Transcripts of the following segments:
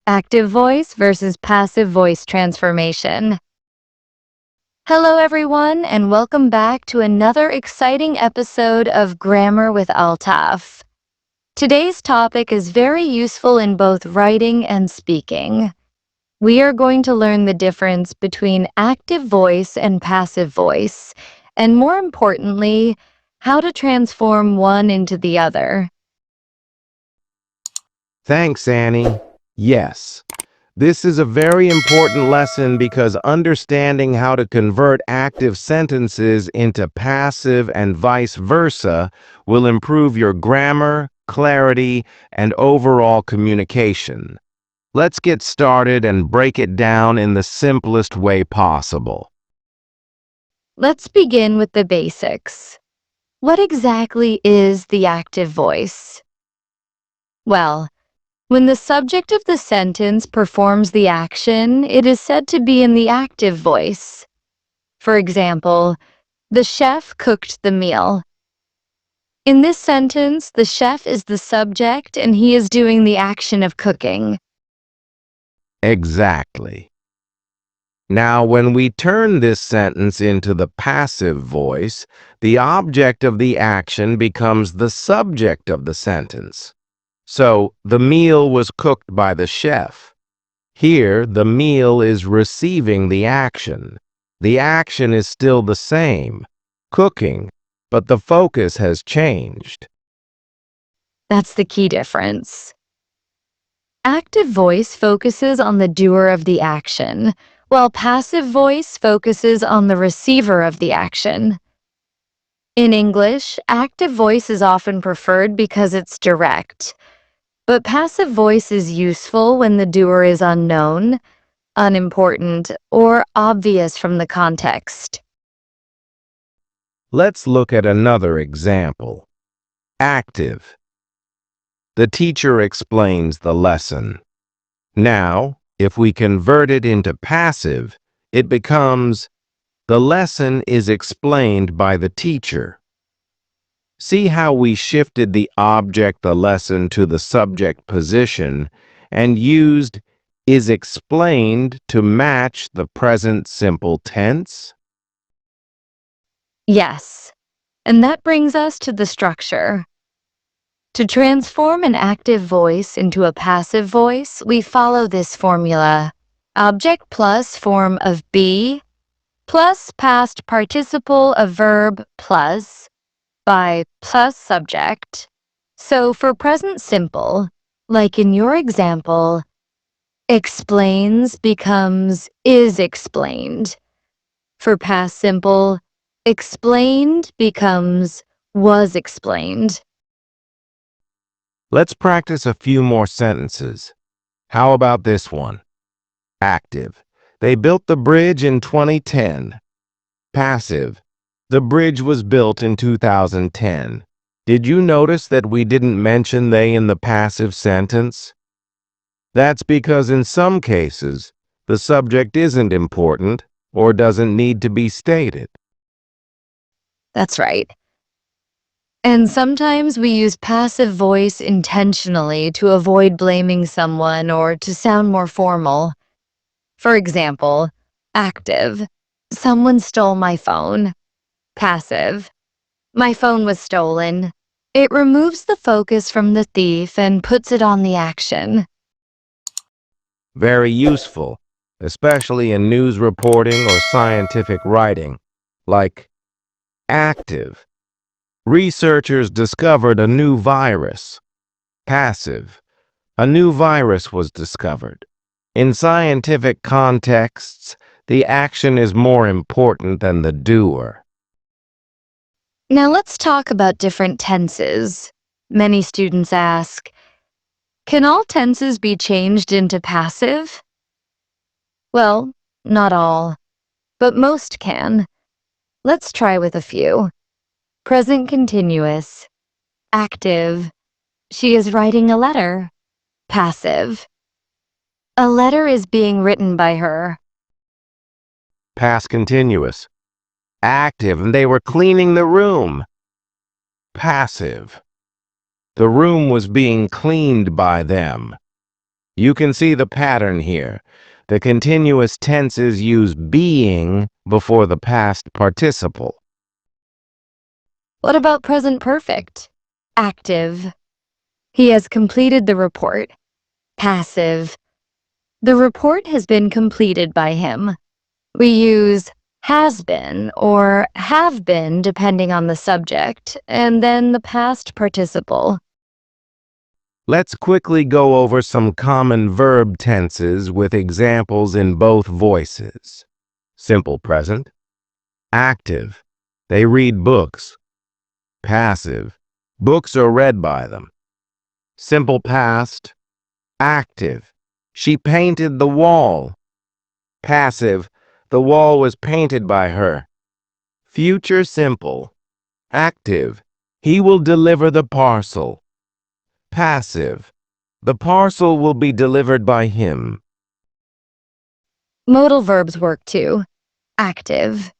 Active voice versus passive voice transformation. Hello everyone, and welcome back to another exciting episode of Grammar with Altaf. Today's topic is very useful in both writing and speaking. We are going to learn the difference between active voice and passive voice, and more importantly, how to transform one into the other. Thanks, Annie. Yes, this is a very important lesson because understanding how to convert active sentences into passive and vice versa will improve your grammar, clarity, and overall communication. Let's get started and break it down in the simplest way possible. Let's begin with the basics. What exactly is the active voice? Well, when the subject of the sentence performs the action, it is said to be in the active voice. For example, the chef cooked the meal. In this sentence, the chef is the subject and he is doing the action of cooking. Exactly. Now, when we turn this sentence into the passive voice, the object of the action becomes the subject of the sentence. So, the meal was cooked by the chef. Here, the meal is receiving the action. The action is still the same, cooking, but the focus has changed. That's the key difference. Active voice focuses on the doer of the action, while passive voice focuses on the receiver of the action. In English, active voice is often preferred because it's direct, but passive voice is useful when the doer is unknown, unimportant, or obvious from the context. Let's look at another example. Active. The teacher explains the lesson. Now, if we convert it into passive, it becomes, the lesson is explained by the teacher. See how we shifted the object the lesson to the subject position and used is explained to match the present simple tense? Yes, and that brings us to the structure. To transform an active voice into a passive voice, we follow this formula. Object plus form of be plus past participle of verb plus by plus subject. So for present simple, like in your example, explains becomes is explained. For past simple, explained becomes was explained. Let's practice a few more sentences. How about this one? Active. They built the bridge in 2010. Passive. The bridge was built in 2010. Did you notice that we didn't mention they in the passive sentence? That's because in some cases, the subject isn't important or doesn't need to be stated. That's right. And sometimes we use passive voice intentionally to avoid blaming someone or to sound more formal. For example, active. Someone stole my phone. Passive. My phone was stolen. It removes the focus from the thief and puts it on the action. Very useful, especially in news reporting or scientific writing, like active. Researchers discovered a new virus. Passive. A new virus was discovered. In scientific contexts, the action is more important than the doer. Now let's talk about different tenses. Many students ask, can all tenses be changed into passive? Well, not all, but most can. Let's try with a few. Present continuous. Active. She is writing a letter. Passive. A letter is being written by her. Past continuous. Active, and they were cleaning the room. Passive. The room was being cleaned by them. You can see the pattern here. The continuous tenses use being before the past participle. What about present perfect? Active. He has completed the report. Passive. The report has been completed by him. We use has been or have been depending on the subject, and then the past participle. Let's quickly go over some common verb tenses with examples in both voices. Simple present. Active. They read books. Passive. Books are read by them. Simple past. Active. She painted the wall. Passive. The wall was painted by her. Future simple. Active. He will deliver the parcel. Passive. The parcel will be delivered by him. Modal verbs work too. Active.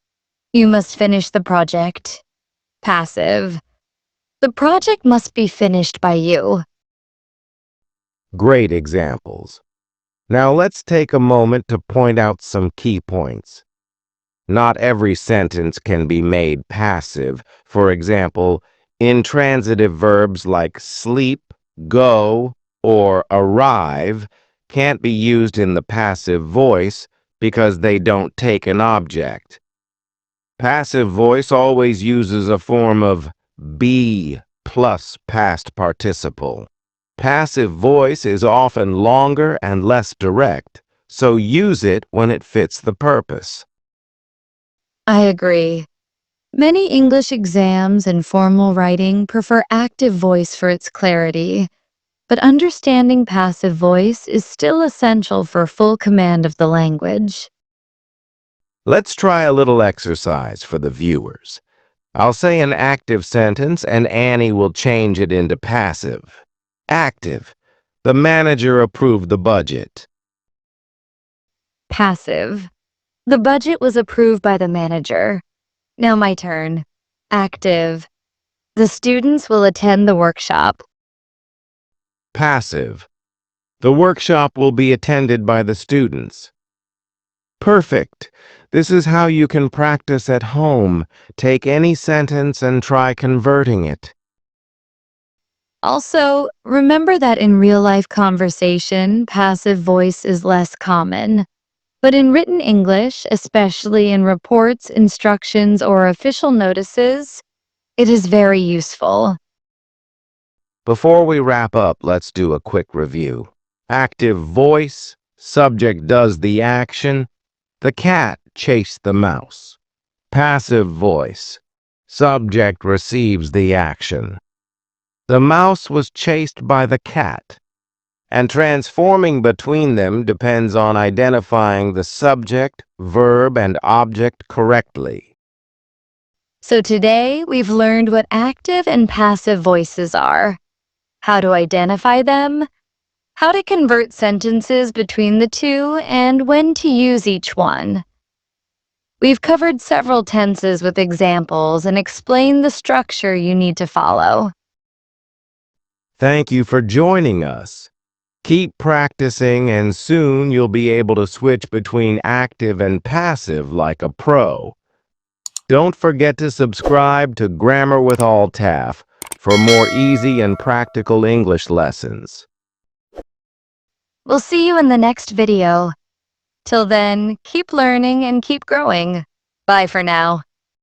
You must finish the project. Passive. The project must be finished by you. Great examples. Now let's take a moment to point out some key points. Not every sentence can be made passive. For example, intransitive verbs like sleep, go, or arrive can't be used in the passive voice because they don't take an object. Passive voice always uses a form of be plus past participle. Passive voice is often longer and less direct, so use it when it fits the purpose. I agree. Many English exams and formal writing prefer active voice for its clarity, but understanding passive voice is still essential for full command of the language. Let's try a little exercise for the viewers. I'll say an active sentence and Annie will change it into passive. Active. The manager approved the budget. Passive. The budget was approved by the manager. Now my turn. Active. The students will attend the workshop. Passive. The workshop will be attended by the students. Perfect. This is how you can practice at home. Take any sentence and try converting it. Also, remember that in real-life conversation, passive voice is less common. But in written English, especially in reports, instructions, or official notices, it is very useful. Before we wrap up, let's do a quick review. Active voice, subject does the action, the cat chased the mouse. Passive voice, subject receives the action. The mouse was chased by the cat. And transforming between them depends on identifying the subject, verb, and object correctly. So today, we've learned what active and passive voices are, how to identify them, how to convert sentences between the two, and when to use each one. We've covered several tenses with examples and explained the structure you need to follow. Thank you for joining us. Keep practicing and soon you'll be able to switch between active and passive like a pro. Don't forget to subscribe to Grammar with Altaf for more easy and practical English lessons. We'll see you in the next video. Till then, keep learning and keep growing. Bye for now.